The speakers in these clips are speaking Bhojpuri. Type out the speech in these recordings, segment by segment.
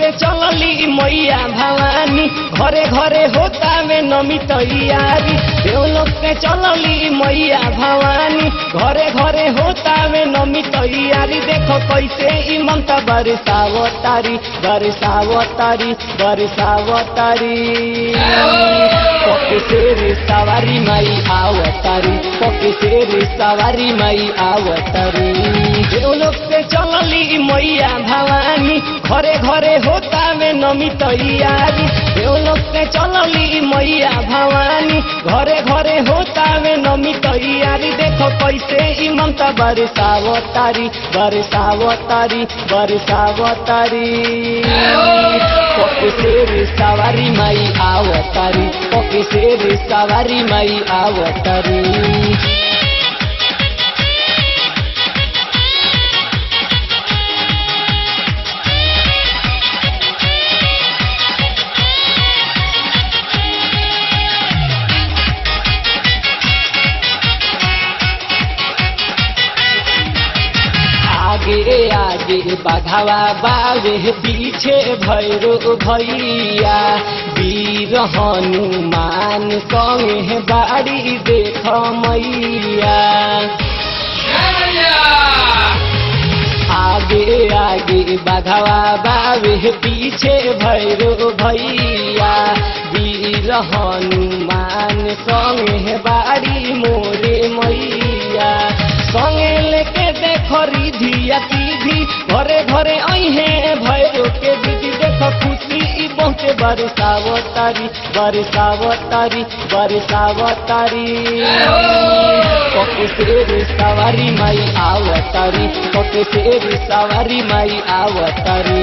से चलली मैया भवानी घरे घरे होता में नमी तैयारी। देवलोक से चलली मैया भवानी घरे घरे होता में नमी तैयारी। देखो कैसे ई ममता बरसावतारी बरसावतारी बरसावतारी। पके तेरे सवारी माई आवतारी पके तेरे सवारी माई आवतारी। देवलोक से चलली मैया भवानी घरे घरे होता में नमी तैयारी। देवलोक से चलली मैया भवानी घरे घरे होता में नमी तैयारी। देखो कैसे ई ममता बरसावतारी बरसावतारी बरसावतारी। पके तेरे सवारी माई आवतारी पके तेरे सवारी माई आवतारी। आगे आगे बाघावा बावे पीछे भैरो भैया। वीर हनुमान संगे बाड़ी देख मैया। आगे आगे बाघावा बावे पीछे भैरो भैया। वीर हनुमान संगे बाड़ी मोरे मैया। संगे लेके देखो रिधिया सीधी घरे घरे अहे भैरो के दीदी। देखो खुशी ई बहुते बरसावतारी बरसावतारी बरसावतारी। पके तेरे सवारी माई आवतारी पके तेरे सवारी माई आवतारी।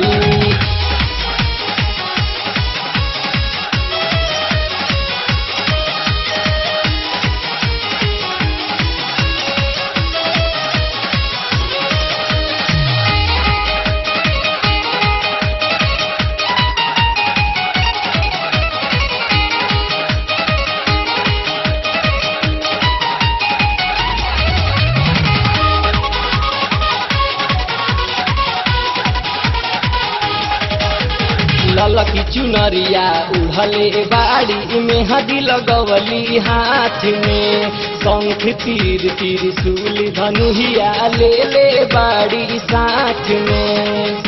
ललकी चुनरिया उड़ले बाड़ी में हदी लगवली हाथ में। शंख तीर त्रिशूल धनुहिया ले ले बाड़ी साथ में।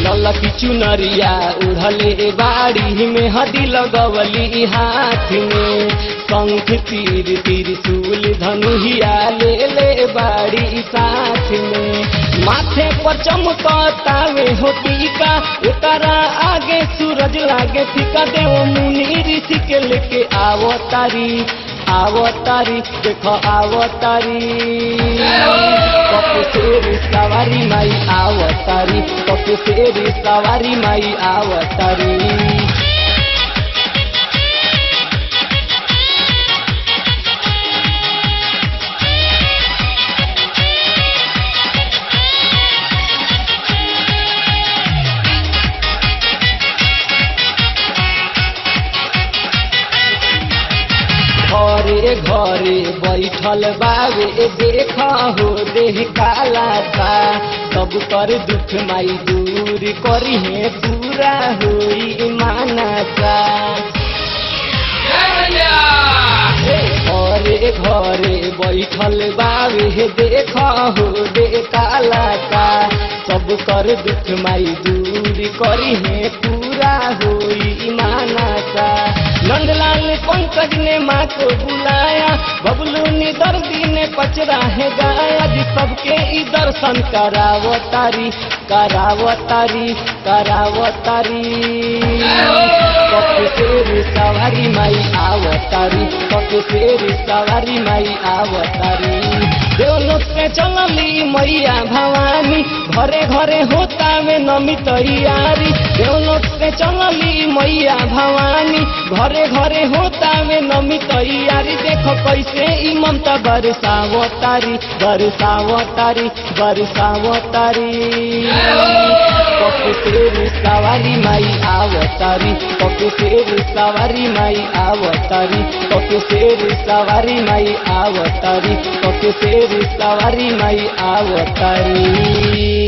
ललकी चुनरिया उड़ले बाड़ी में हदी लगवली हाथ में। शंख तीर त्रिशूल धनुहिया ले ले बाड़ी साथ में। माथे पर चमकतावे हो टीका एकरा आगे सूरज लागे फीका। देव मुनि ऋषि के लेके आवतारी आवतारी देखो आवतारी। पके तेरे सवारी माई आवतारी पके तेरे सवारी माई आवतारी। घरे घरे बैठल बावे देखा हो देह काला था। सब कर दुख माई दूर करी है पूरा होई मानता। घरे घरे बैठल बावे देखा हो देह काला था। सब कर दुख माई दूर करी है पूरा होई मानता। नंदलाल पंकज ने माँ को बुलाया बबलू ने दर्दी ने पचरा है गाया। जी सबके ई दर्शन करावतारी करावतारी करावतारी। पके तेरे सवारी माई आवतारी पके तेरे सवारी माई आवतारी। देवलोक से चलली मैया भवानी घरे घरे होता में नमी तैयारी। देवलोक से चलली मैया भवानी घरे घरे होता में नमी तैयारी। देखो कैसे ई ममता बरसावतारी बरसावतारी बरसावतारी। पके तेरे सवारी माई आवतारी पके तेरे सवारी माई आवतारी पके तेरे सवारी माई आवतारी पके तेरे सवारी माई आवतारी।